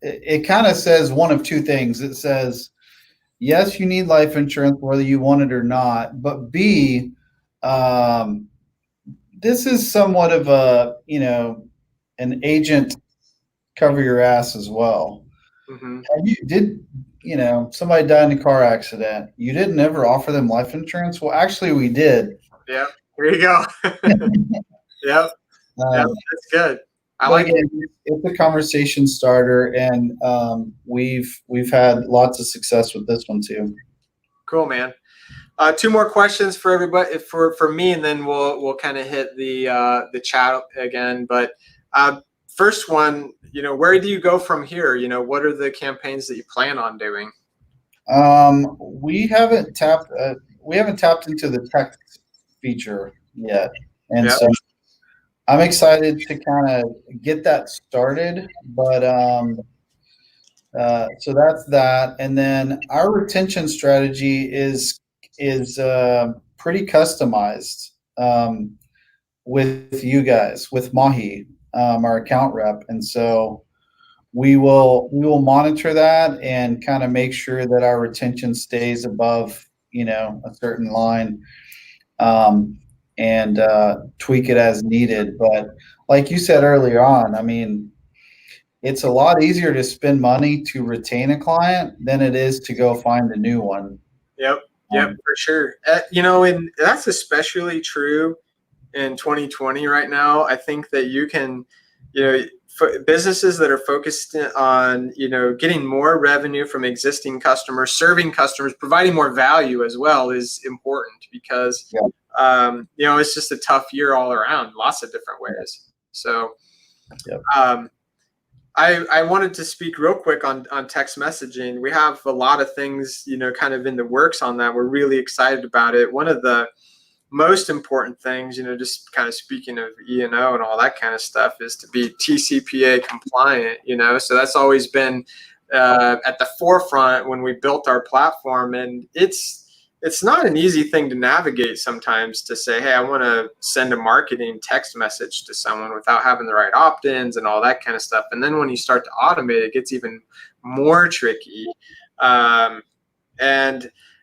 it kind of says one of two things. It says, yes, you need life insurance, whether you want it or not. But B, this is somewhat of a, an agent cover your ass as well. Mm-hmm. Somebody died in a car accident. You didn't ever offer them life insurance? Well, actually, we did. Yeah. Here you go. Yep. That's good. I like it. It's a conversation starter, and we've had lots of success with this one too. Cool, man. Two more questions for everybody, for me, and then we'll kind of hit the chat again. But first one, where do you go from here? What are the campaigns that you plan on doing? We haven't tapped into the text feature yet, and so I'm excited to kind of get that started. But so that's that, and then our retention strategy is pretty customized with you guys, with Mahi, our account rep, and so we will monitor that and kind of make sure that our retention stays above a certain line, and tweak it as needed. But like you said earlier on, I mean, it's a lot easier to spend money to retain a client than it is to go find a new one. Yep, for sure. And that's especially true in 2020 right now. I think that you can, businesses that are focused on, getting more revenue from existing customers, serving customers, providing more value as well is important because, it's just a tough year all around, lots of different ways. So, I wanted to speak real quick on text messaging. We have a lot of things, kind of in the works on that. We're really excited about it. One of the most important things, just kind of speaking of E&O and all that kind of stuff, is to be TCPA compliant, so that's always been at the forefront when we built our platform. And it's not an easy thing to navigate sometimes, to say, hey, I want to send a marketing text message to someone without having the right opt-ins and all that kind of stuff. And then when you start to automate, it gets even more tricky. And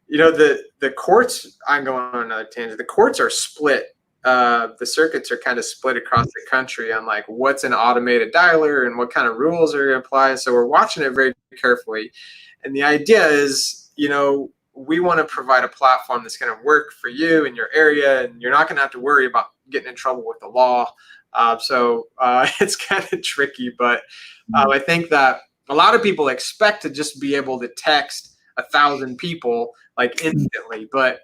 the courts, I'm going on another tangent, the courts are split. The circuits are kind of split across the country on like what's an automated dialer and what kind of rules are going to apply. So we're watching it very carefully. And the idea is, we want to provide a platform that's going to work for you in your area, and you're not going to have to worry about getting in trouble with the law. So it's kind of tricky, but I think that a lot of people expect to just be able to text 1,000 people like instantly, but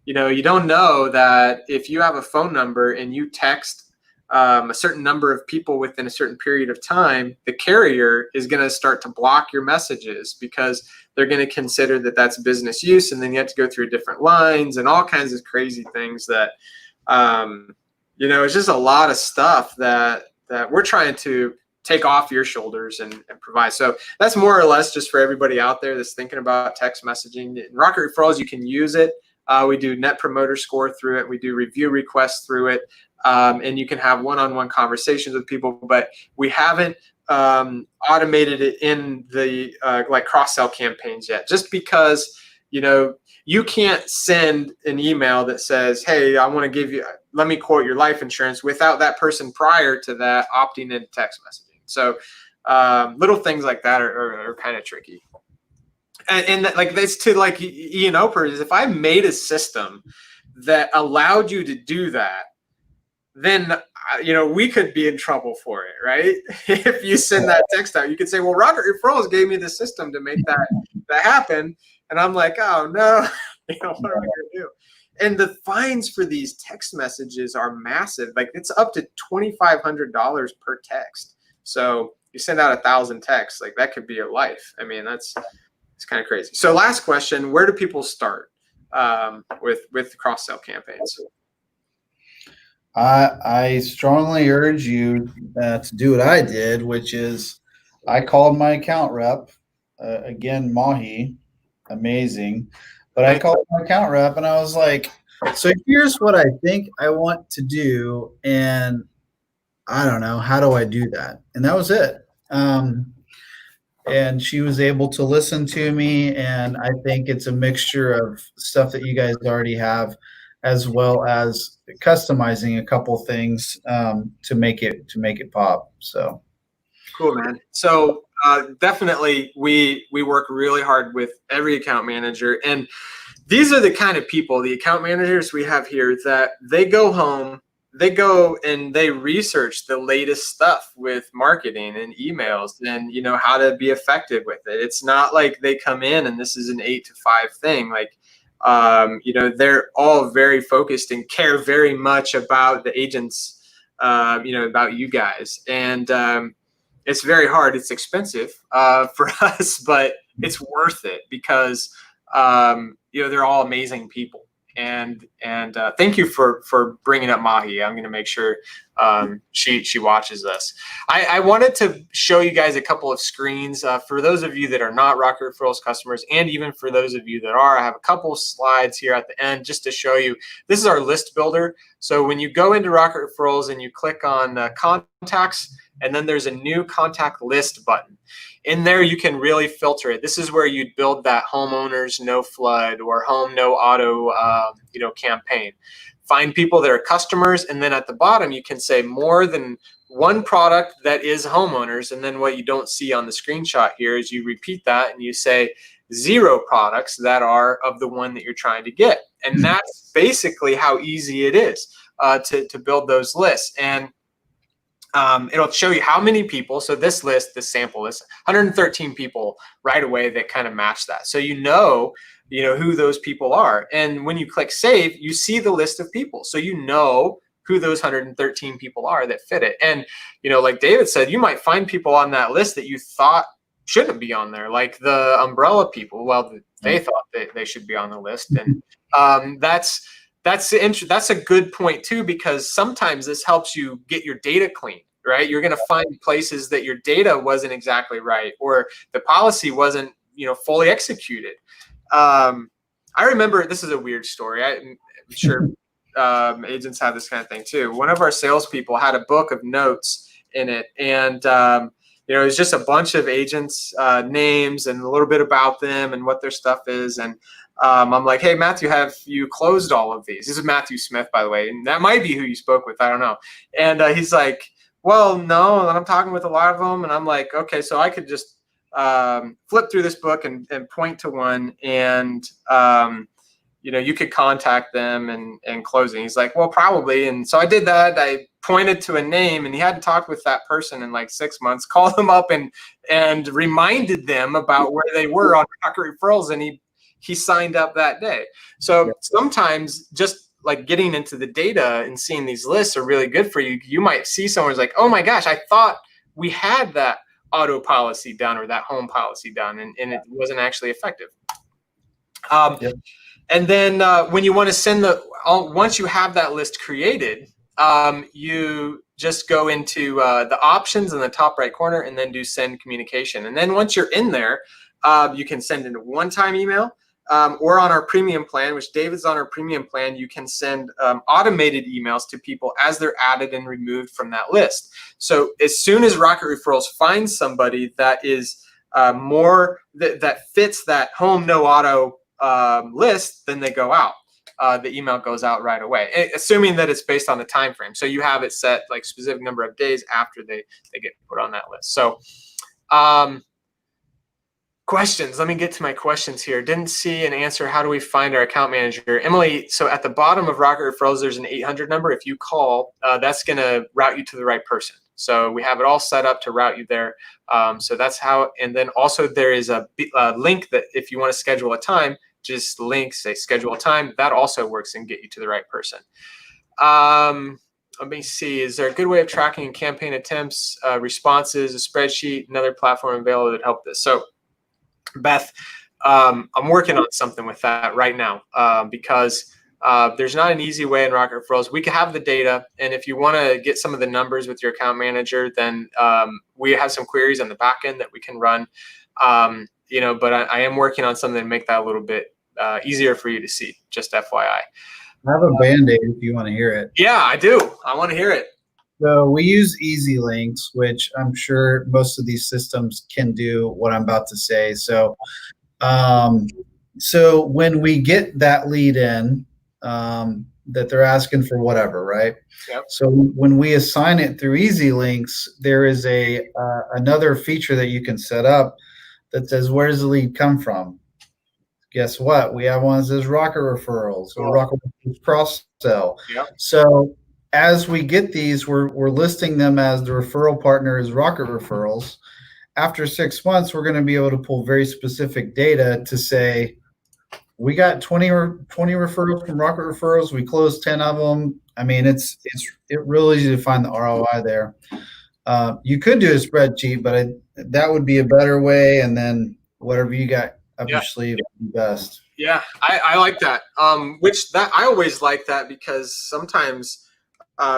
you don't know that if you have a phone number and you text a certain number of people within a certain period of time, the carrier is going to start to block your messages because they're going to consider that that's business use, and then you have to go through different lines and all kinds of crazy things that, it's just a lot of stuff that we're trying to take off your shoulders and provide. So that's more or less just for everybody out there that's thinking about text messaging. In Rocket Referrals, you can use it. We do Net Promoter Score through it. We do review requests through it. And you can have one-on-one conversations with people, but we haven't automated it in the like cross-sell campaigns yet, just because you can't send an email that says, hey, let me quote your life insurance without that person prior to that opting into text messaging. So little things like that are kind of tricky. And like this to like purposes, if I made a system that allowed you to do that, then we could be in trouble for it, right? If you send that text out, you could say, well, Rocket Referrals gave me the system to make that happen. And I'm like, oh no, what am I going to do? And the fines for these text messages are massive. Like it's up to $2,500 per text. So you send out 1,000 texts, like that could be your life. I mean, it's kind of crazy. So last question, where do people start with cross-sell campaigns? I strongly urge you to do what I did, which is I called my account rep. Again, Mahi, amazing. But I called my account rep and I was like, so here's what I think I want to do. And I don't know, how do I do that? And that was it. And she was able to listen to me. And I think it's a mixture of stuff that you guys already have, as well as customizing a couple things to make it pop. So cool, man. So definitely we work really hard with every account manager, and these are the kind of people, the account managers we have here, that they go home, they go and they research the latest stuff with marketing and emails and how to be effective with it. It's not like they come in and this is an 8 to 5 thing. Like they're all very focused and care very much about the agents, about you guys. And it's very hard. It's expensive for us, but it's worth it because they're all amazing people. And thank you for bringing up Mahi. I'm going to make sure she watches this. I wanted to show you guys a couple of screens for those of you that are not Rocket Referrals customers, and even for those of you that are. I have a couple of slides here at the end just to show you. This is our list builder. So when you go into Rocket Referrals and you click on contacts, and then there's a new contact list button. In there, you can really filter it. This is where you'd build that homeowners no flood or home no auto, campaign. Find people that are customers, and then at the bottom, you can say more than one product that is homeowners. And then what you don't see on the screenshot here is you repeat that and you say 0 products that are of the one that you're trying to get. And that's basically how easy it is to build those lists. And it'll show you how many people. So this sample list, 113 people right away that kind of match that. So you know who those people are. And when you click save, you see the list of people. So you know who those 113 people are that fit it. And, like David said, you might find people on that list that you thought shouldn't be on there, like the umbrella people. Well, they thought that they should be on the list. And that's a good point too, because sometimes this helps you get your data clean, right? You're going to find places that your data wasn't exactly right, or the policy wasn't, fully executed. I remember, this is a weird story. I'm sure agents have this kind of thing too. One of our salespeople had a book of notes in it, and it was just a bunch of agents' names and a little bit about them and what their stuff is. And I'm like, hey, Matthew, have you closed all of these? This is Matthew Smith, by the way, and that might be who you spoke with. I don't know. And he's like, well, no, and I'm talking with a lot of them. And I'm like, okay, so I could just flip through this book and point to one, and you could contact them and close it. He's like, well, probably. And so I did that. I pointed to a name, and he hadn't talked with that person in like 6 months, called them up and reminded them about where they were on Rocket Referrals, and he signed up that day. So sometimes just like getting into the data and seeing these lists are really good for you. You might see someone's like, oh my gosh, I thought we had that auto policy done or that home policy done, and it wasn't actually effective. And then when you want to send once you have that list created, you just go into the options in the top right corner and then do send communication. And then once you're in there, you can send in a one-time email, or on our premium plan, which David's on our premium plan, you can send automated emails to people as they're added and removed from that list. So as soon as Rocket Referrals finds somebody that is that fits that home no auto list, then they go out. The email goes out right away, assuming that it's based on the time frame. So you have it set like specific number of days after they get put on that list. So Questions. Let me get to my questions here. Didn't see an answer. How do we find our account manager? Emily, so at the bottom of Rocket Referrals, there's an 800 number. If you call, that's going to route you to the right person. So we have it all set up to route you there. So that's how. And then also there is a link that if you want to schedule a time, just link, say schedule a time. That also works and get you to the right person. Let me see. Is there a good way of tracking campaign attempts, responses, a spreadsheet, another platform available that help this? So Beth, I'm working on something with that right now because there's not an easy way in Rocket Referrals. We can have the data, and if you want to get some of the numbers with your account manager, then we have some queries on the back end that we can run. But I am working on something to make that a little bit easier for you to see, just FYI. I have a Band-Aid if you want to hear it. Yeah, I do. I want to hear it. So we use easy links, which I'm sure most of these systems can do what I'm about to say. So, so when we get that lead in, that they're asking for whatever, right? Yep. So when we assign it through easy links, there is another feature that you can set up that says, where does the lead come from? Guess what? We have one that says Rocket Referrals or Rocket Referrals cross-sell. Yep. So as we get these, we're listing them as the referral partner is Rocket Referrals. After 6 months, we're going to be able to pull very specific data to say, we got 20 referrals from Rocket Referrals. We closed 10 of them. I mean, it really easy to find the ROI there. You could do a spreadsheet, but that would be a better way. And then whatever you got up your sleeve would be best. Yeah, I like that. I always like that because sometimes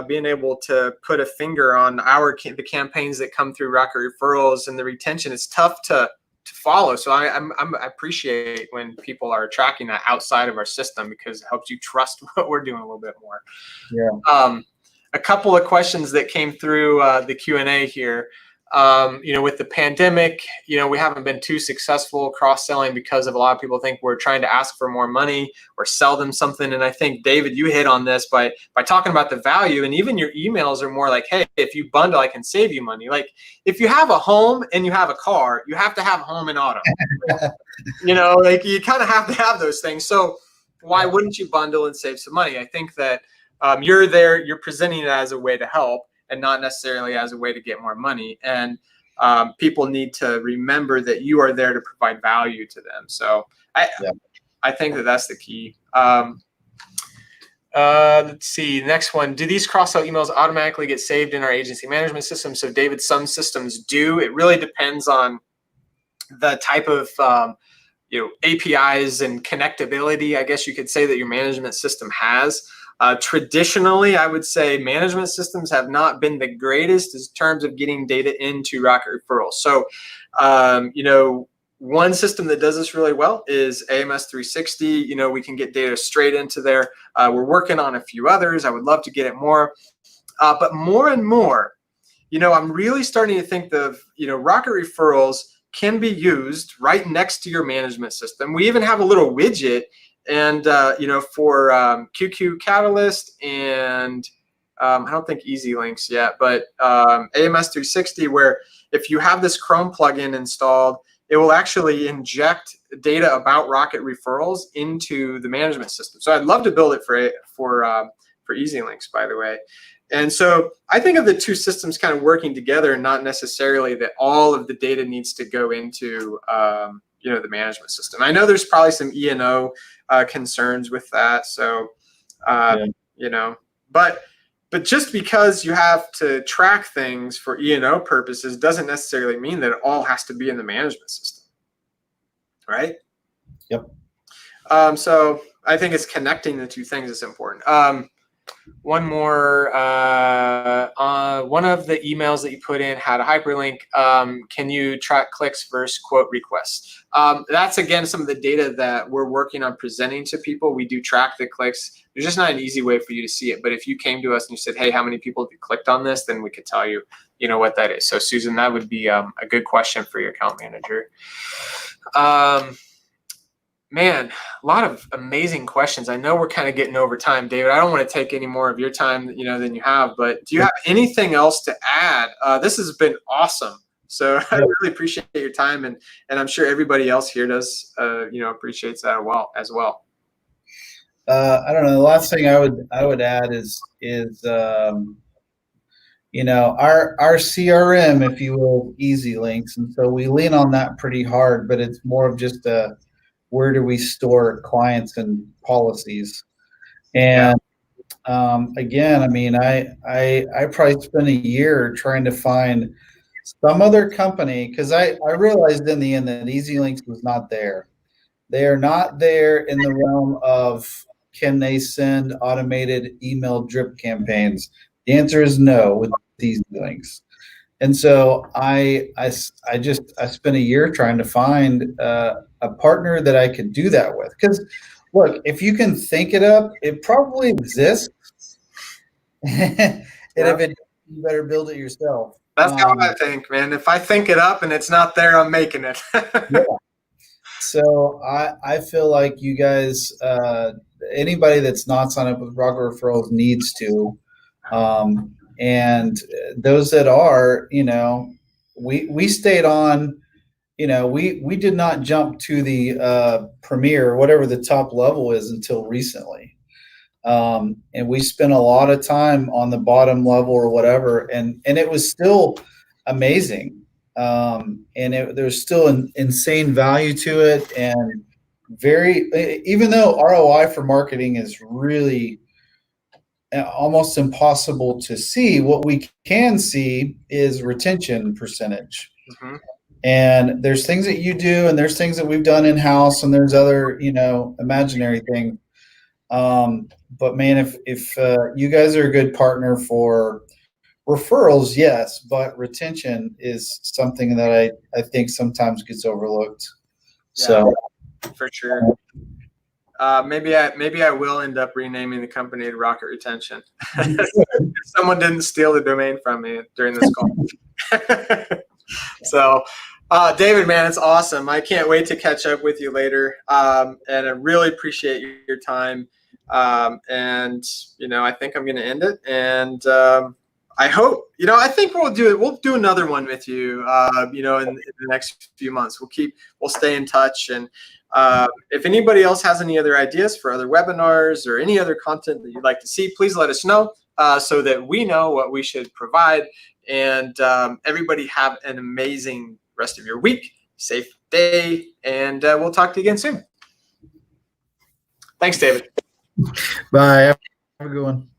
being able to put a finger on the campaigns that come through Rocket Referrals and the retention, it's tough to follow. So I appreciate when people are tracking that outside of our system because it helps you trust what we're doing a little bit more. Yeah. A couple of questions that came through the Q&A here. With the pandemic, we haven't been too successful cross-selling because of a lot of people think we're trying to ask for more money or sell them something. And I think, David, you hit on this by talking about the value, and even your emails are more like, hey, if you bundle, I can save you money. Like if you have a home and you have a car, you have to have home and auto. Like you kind of have to have those things. So why wouldn't you bundle and save some money? I think that you're presenting it as a way to help, and not necessarily as a way to get more money. And people need to remember that you are there to provide value to them. So I think that that's the key. Let's see, next one. Do these cross-sell emails automatically get saved in our agency management system? So David, some systems do. It really depends on the type of APIs and connectability, I guess you could say, that your management system has. Traditionally, I would say management systems have not been the greatest in terms of getting data into Rocket Referrals. So, one system that does this really well is AMS 360. We can get data straight into there. We're working on a few others. I would love to get it more. But more and more, I'm really starting to think that, Rocket Referrals can be used right next to your management system. We even have a little widget and for QQ Catalyst and I don't think Easy Links yet, but AMS 360, where if you have this Chrome plugin installed, it will actually inject data about Rocket Referrals into the management system. So I'd love to build it for Easy Links, by the way. And so I think of the two systems kind of working together, and not necessarily that all of the data needs to go into the management system. I know there's probably some E&O concerns with that. So, but just because you have to track things for E&O purposes doesn't necessarily mean that it all has to be in the management system, right? Yep. So I think it's connecting the two things is important. One more, one of the emails that you put in had a hyperlink. Can you track clicks versus quote requests? That's, again, some of the data that we're working on presenting to people. We do track the clicks. There's just not an easy way for you to see it. But if you came to us and you said, hey, how many people have you clicked on this? Then we could tell you, what that is. So, Susan, that would be a good question for your account manager. Man, a lot of amazing questions. I know we're kind of getting over time, David. I don't want to take any more of your time, than you have. But do you have anything else to add? This has been awesome. So I really appreciate your time, and I'm sure everybody else here does, appreciates that as well. I don't know. The last thing I would add is our CRM, if you will, easy links, and so we lean on that pretty hard. But it's more of just where do we store clients and policies, and again, I mean, I probably spent a year trying to find some other company because I realized in the end that EasyLinks was not there. They are not there in the realm of can they send automated email drip campaigns? The answer is no with EasyLinks. And so I spent a year trying to find a partner that I could do that with. Because look, if you can think it up, it probably exists. And if it, you better build it yourself. That's how I think, man. If I think it up and it's not there, I'm making it. Yeah. So I feel like you guys, anybody that's not signed up with Rocket Referrals needs to. And those that are, we stayed on, we did not jump to the premier, whatever the top level is, until recently. And we spent a lot of time on the bottom level or whatever, and it was still amazing. There's still an insane value to it, and even though ROI for marketing is really almost impossible to see, what we can see is retention percentage. Mm-hmm. And there's things that you do, and there's things that we've done in house, and there's other, imaginary things. But man, if you guys are a good partner for referrals, yes, but retention is something that I think sometimes gets overlooked. Yeah, so for sure. Maybe I will end up renaming the company to Rocket Retention. Someone didn't steal the domain from me during this call. So, David, man, it's awesome. I can't wait to catch up with you later. And I really appreciate your time. And I think I'm going to end it. And I hope, I think we'll do another one with you, in the next few months. We'll stay in touch. And if anybody else has any other ideas for other webinars or any other content that you'd like to see, please let us know so that we know what we should provide. And everybody have an amazing rest of your week, safe day, and we'll talk to you again soon. Thanks, David. Bye. Have a good one.